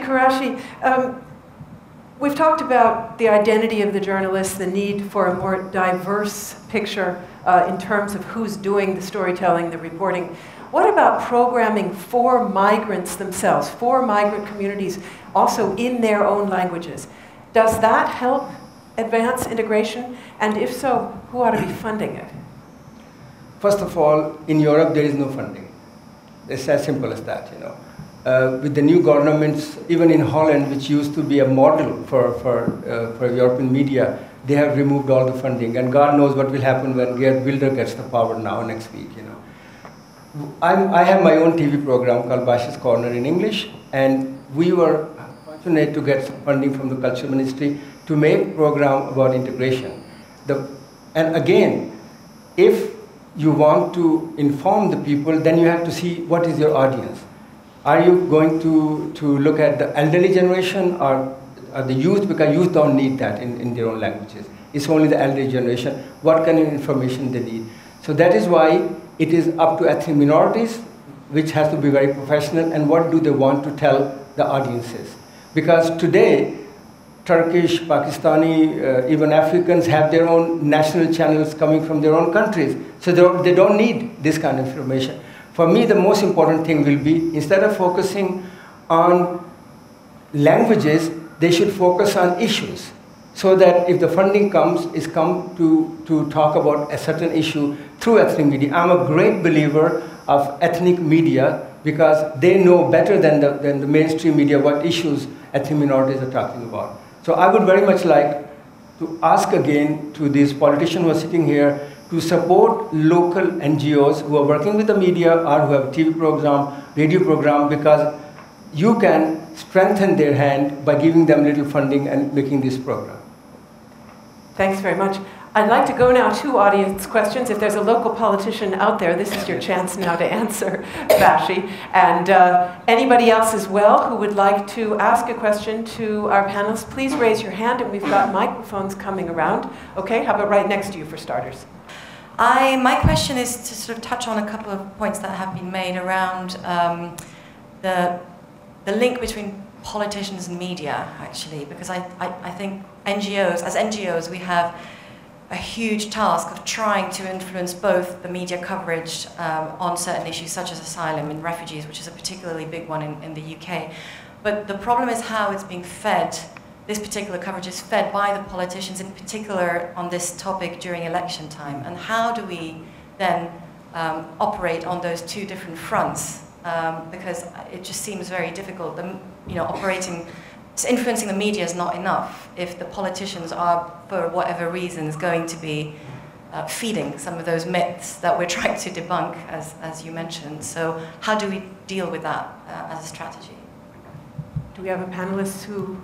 Karashi, we've talked about the identity of the journalists, the need for a more diverse picture in terms of who's doing the storytelling, the reporting. What about programming for migrants themselves, for migrant communities, also in their own languages? Does that help advance integration? And if so, who ought to be funding it? First of all, in Europe, there is no funding. It's as simple as that, you know. With the new governments, even in Holland, which used to be a model for European media, they have removed all the funding. And God knows what will happen when Geert Wilders gets the power now, next week, you know. I have my own TV program called Bash's Corner in English, and we were fortunate to get some funding from the Culture Ministry to make a program about integration. And again, if you want to inform the people, then you have to see what is your audience. Are you going to look at the elderly generation or the youth? Because youth don't need that in their own languages. It's only the elderly generation. What kind of information they need? So that is why it is up to ethnic minorities, which has to be very professional, and what do they want to tell the audiences. Because today, Turkish, Pakistani, even Africans have their own national channels coming from their own countries. So they don't need this kind of information. For me, the most important thing will be, instead of focusing on languages, they should focus on issues. So that if the funding comes, it's come to talk about a certain issue through ethnic media. I'm a great believer of ethnic media because they know better than the mainstream media what issues ethnic minorities are talking about. So I would very much like to ask again to these politicians who are sitting here to support local NGOs who are working with the media or who have a TV program, radio program, because you can strengthen their hand by giving them little funding and making this program. Thanks very much. I'd like to go now to audience questions. If there's a local politician out there, this is your chance now to answer, Bashi. And anybody else as well who would like to ask a question to our panelists, please raise your hand, and we've got microphones coming around. Okay, how about right next to you for starters? My question is to sort of touch on a couple of points that have been made around the link between politicians and media, actually, because I think NGOs, as NGOs, we have a huge task of trying to influence both the media coverage on certain issues such as asylum and refugees, which is a particularly big one in the UK. But the problem is how it's being fed. This particular coverage is fed by the politicians, in particular on this topic during election time. And how do we then operate on those two different fronts? Because it just seems very difficult. Influencing the media is not enough if the politicians are, for whatever reasons, going to be feeding some of those myths that we're trying to debunk, as you mentioned. So how do we deal with that as a strategy? Do we have a panelist who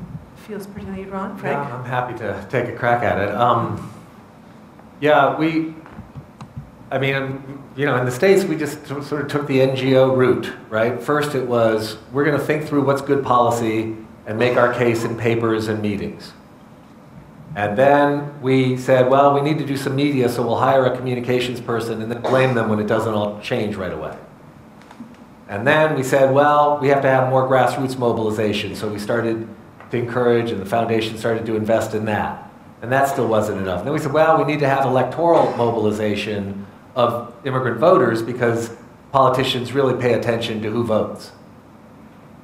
feels particularly drawn? Frank? Yeah, I'm happy to take a crack at it. In the States, we just sort of took the NGO route, right? First it was, we're going to think through what's good policy and make our case in papers and meetings. And then we said, well, we need to do some media, so we'll hire a communications person and then blame them when it doesn't all change right away. And then we said, well, we have to have more grassroots mobilization, so we started to encourage, and the foundation started to invest in that. And that still wasn't enough. And then we said, well, we need to have electoral mobilization of immigrant voters because politicians really pay attention to who votes.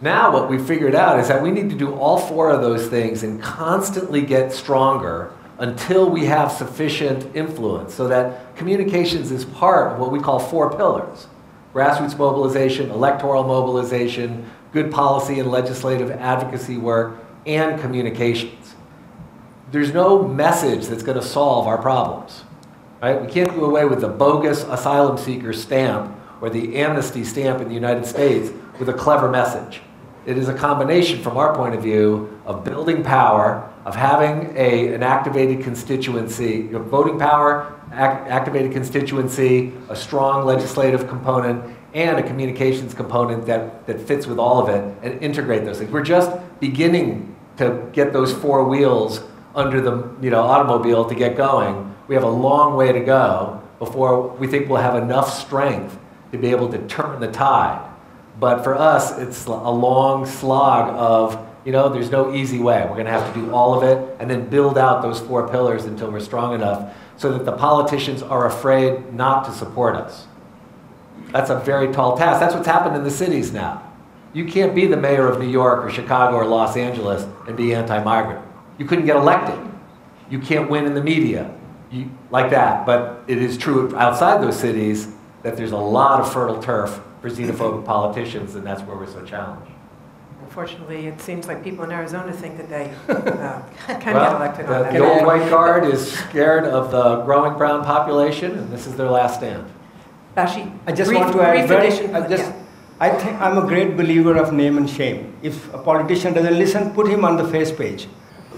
Now what we figured out is that we need to do all four of those things and constantly get stronger until we have sufficient influence, so that communications is part of what we call four pillars: grassroots mobilization, electoral mobilization, good policy and legislative advocacy work, and communications. There's no message that's going to solve our problems, right? We can't do away with the bogus asylum seeker stamp or the amnesty stamp in the United States with a clever message. It is a combination, from our point of view, of building power, of having an activated constituency, voting power, activated constituency, a strong legislative component, and a communications component that fits with all of it, and integrate those things. We're just beginning to get those four wheels under the automobile to get going. We have a long way to go before we think we'll have enough strength to be able to turn the tide. But for us, it's a long slog of you know, there's no easy way. We're going to have to do all of it and then build out those 4 pillars until we're strong enough so that the politicians are afraid not to support us. That's a very tall task. That's what's happened in the cities now. You can't be the mayor of New York or Chicago or Los Angeles and be anti-migrant. You couldn't get elected. You can't win in the media like that. But it is true outside those cities that there's a lot of fertile turf for xenophobic politicians, and that's where we're so challenged. Unfortunately, it seems like people in Arizona think that they can get elected on that. The old white guard is scared of the growing brown population, and this is their last stand. Bashi, I just want to add, I think I'm a great believer of name and shame. If a politician doesn't listen, put him on the face page,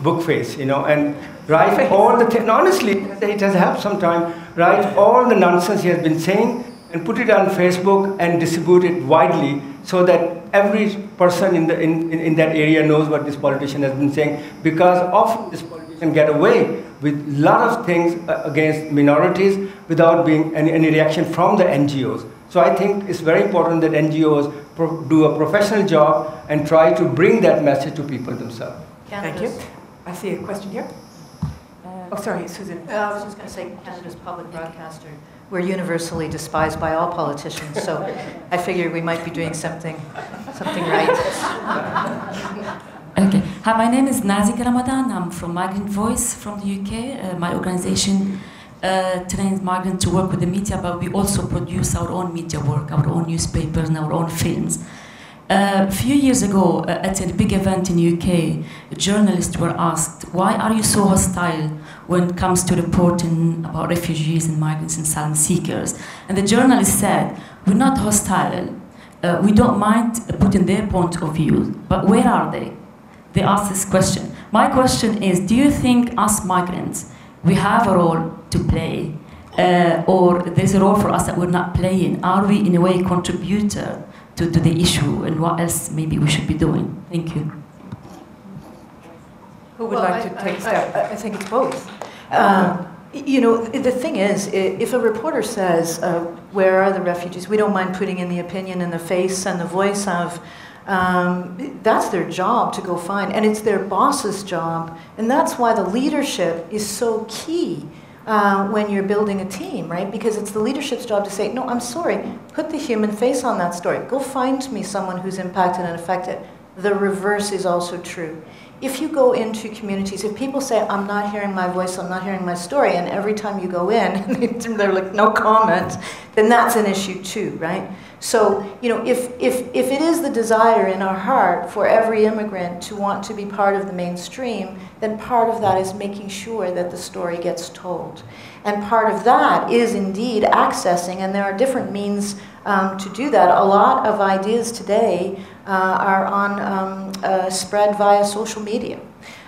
book face, you know, and write all the honestly, it has helped sometimes, write all the nonsense he has been saying and put it on Facebook and distribute it widely so that every person in that area knows what this politician has been saying, because often this politician get away with a lot of things against minorities without being any reaction from the NGOs. So I think it's very important that NGOs do a professional job and try to bring that message to people themselves. Thank you. I see a question here. Oh, sorry, Susan. I was just going to say, Canada's public broadcaster, we're universally despised by all politicians, so I figured we might be doing something right. Okay. Hi, my name is Nazika Ramadan. I'm from Migrant Voice from the UK. My organization trains migrants to work with the media, but we also produce our own media work, our own newspapers and our own films. A few years ago, at a big event in the UK, journalists were asked, why are you so hostile when it comes to reporting about refugees and migrants and asylum seekers? And the journalist said, we're not hostile. We don't mind putting their point of view, but where are they? They asked this question. My question is, do you think us migrants, we have a role to play, or there's a role for us that we're not playing? Are we in a way a contributor to the issue, and what else maybe we should be doing? Thank you. Who would like to take a step? I think it's both. You know, the thing is, if a reporter says, where are the refugees, we don't mind putting in the opinion and the face and the voice of, that's their job to go find, and it's their boss's job, and that's why the leadership is so key when you're building a team, right? Because it's the leadership's job to say, no, I'm sorry, put the human face on that story. Go find me someone who's impacted and affected. The reverse is also true. If you go into communities, if people say, I'm not hearing my voice, I'm not hearing my story, and every time you go in, they're like, no comment, then that's an issue too, right? So, you know, if it is the desire in our heart for every immigrant to want to be part of the mainstream, then part of that is making sure that the story gets told. And part of that is indeed accessing, and there are different means to do that. A lot of ideas today are on spread via social media.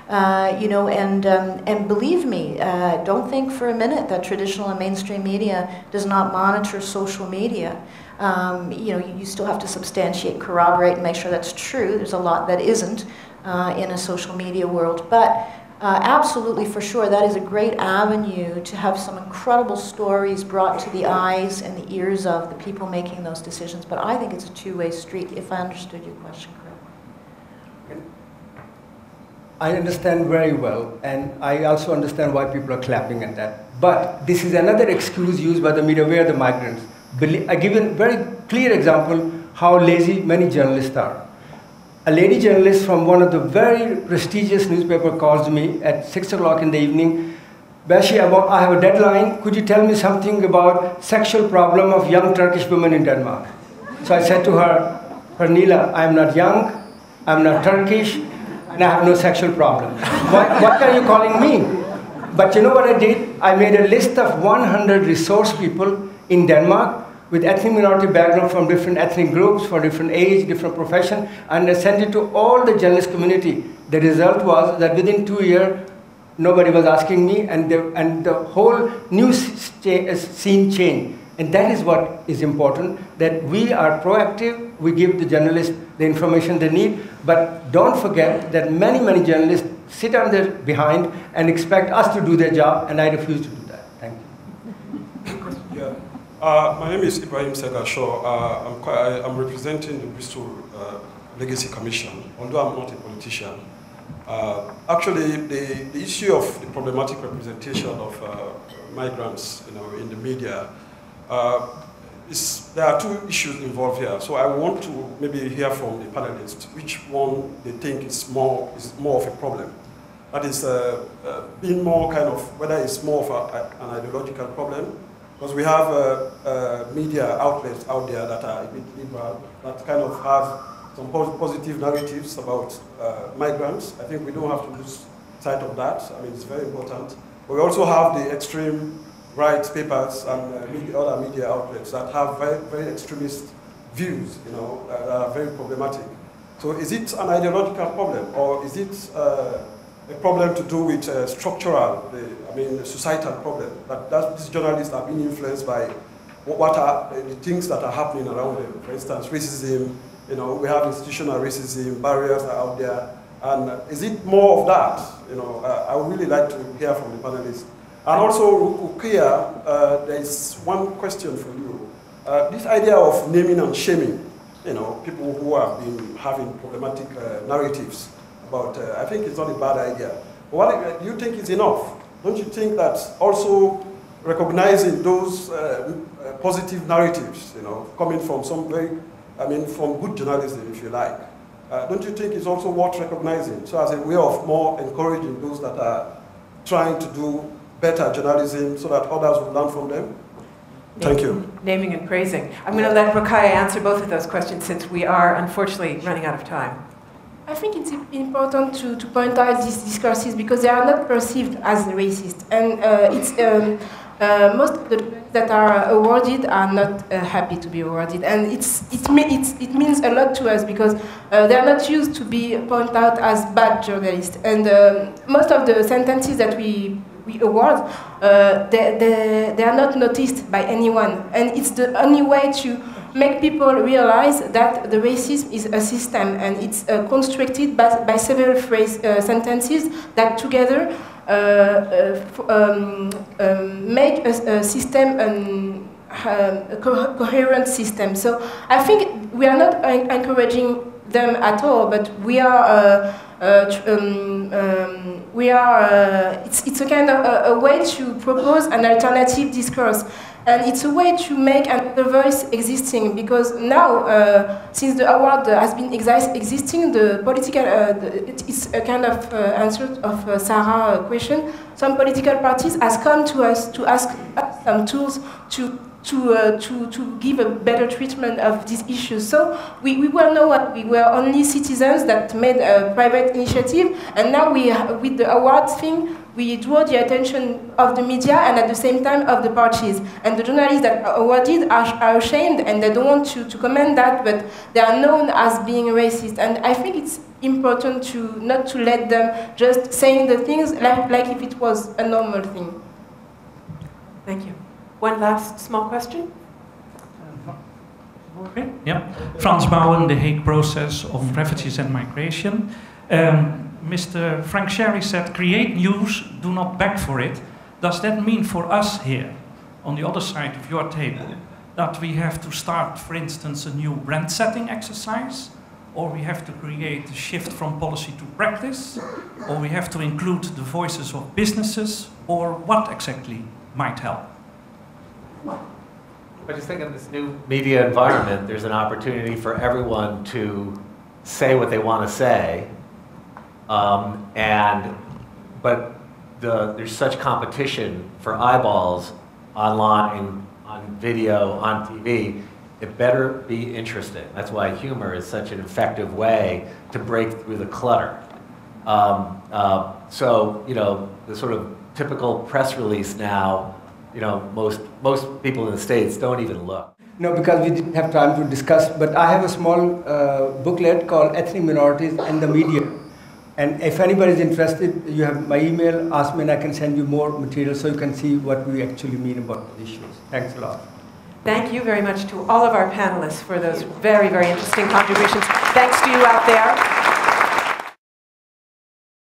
You know, and believe me, don't think for a minute that traditional and mainstream media does not monitor social media. You know, you still have to substantiate, corroborate, and make sure that's true. There's a lot that isn't in a social media world, but absolutely, for sure, that is a great avenue to have some incredible stories brought to the eyes and the ears of the people making those decisions. But I think it's a two-way street, if I understood your question correctly. I understand very well, and I also understand why people are clapping at that. But this is another excuse used by the media, where the migrants. I give a very clear example how lazy many journalists are. A lady journalist from one of the very prestigious newspapers calls me at 6 o'clock in the evening. Bashi, I have a deadline. Could you tell me something about sexual problem of young Turkish women in Denmark? So I said to her, Pernilla, I'm not young, I'm not Turkish, and I have no sexual problem. What are you calling me? But you know what I did? I made a list of 100 resource people in Denmark with ethnic minority background from different ethnic groups, for different age, different profession, and I sent it to all the journalist community. The result was that within 2 years, nobody was asking me, and the whole news scene changed. And that is what is important, that we are proactive, we give the journalists the information they need, but don't forget that many, many journalists sit on their behind and expect us to do their job, and I refuse to do that. Thank you. Yeah. My name is Ibrahim Segashaw. I'm representing the Bristol Legacy Commission, although I'm not a politician. Actually, the issue of the problematic representation of migrants, in the media, there are two issues involved here. So I want to maybe hear from the panelists which one they think is more of a problem. That is being more kind of, whether it's more of an ideological problem, because we have media outlets out there that are a bit liberal, that kind of have some positive narratives about migrants. I think we don't have to lose sight of that. I mean, it's very important. But we also have the extreme right papers and other media outlets that have very, very extremist views, that are very problematic. So is it an ideological problem, or is it a problem to do with structural, a societal problem? That these journalists are being influenced by what are the things that are happening around them. For instance, racism, we have institutional racism, barriers are out there. And is it more of that? I would really like to hear from the panelists. And also, Rukia, there is one question for you. This idea of naming and shaming, people who have been having problematic narratives about, I think it's not a bad idea. But what do you think is enough? Don't you think that also recognizing those positive narratives, coming from from good journalism, if you like, don't you think it's also worth recognizing? So as a way of more encouraging those that are trying to do better journalism so that others will learn from them? Thank you. Naming and praising. I'm going to let Rukaya answer both of those questions since we are unfortunately running out of time. I think it's important to point out these discourses because they are not perceived as racist. And most of the that are awarded are not happy to be awarded. And it means a lot to us because they are not used to be pointed out as bad journalists. And most of the sentences that we award, they are not noticed by anyone. And it's the only way to make people realize that the racism is a system and it's constructed by several sentences that together make a system, a coherent system. So I think we are not encouraging them at all, but we are it's a kind of a way to propose an alternative discourse. And it's a way to make another voice existing, because now, since the award has been existing, the political, it's a kind of answer of Sarah's question. Some political parties has come to us to ask us some tools to give a better treatment of these issues. So we were no one. We were only citizens that made a private initiative, and now with the award thing, we draw the attention of the media and at the same time of the parties. And the journalists that are awarded are ashamed and they don't want to comment that, but they are known as being racist. And I think it's important not to let them just saying the things like if it was a normal thing. Thank you. One last small question. Okay. Yeah. Frans Bouwen, The Hague Process of Refugees and Migration. Mr. Frank Sherry said, create news, do not beg for it. Does that mean for us here, on the other side of your table, that we have to start, for instance, a new brand setting exercise? Or we have to create a shift from policy to practice? Or we have to include the voices of businesses? Or what exactly might help? I just think in this new media environment, there's an opportunity for everyone to say what they want to say. But there's such competition for eyeballs online, on video, on TV. It better be interesting. That's why humor is such an effective way to break through the clutter. So, the sort of typical press release now, most people in the States don't even look. No, because we didn't have time to discuss, but I have a small booklet called Ethnic Minorities and the Media. And if anybody is interested, you have my email, ask me and I can send you more material so you can see what we actually mean about the issues. Thanks a lot. Thank you very much to all of our panelists for those very, very interesting contributions. Thanks to you out there.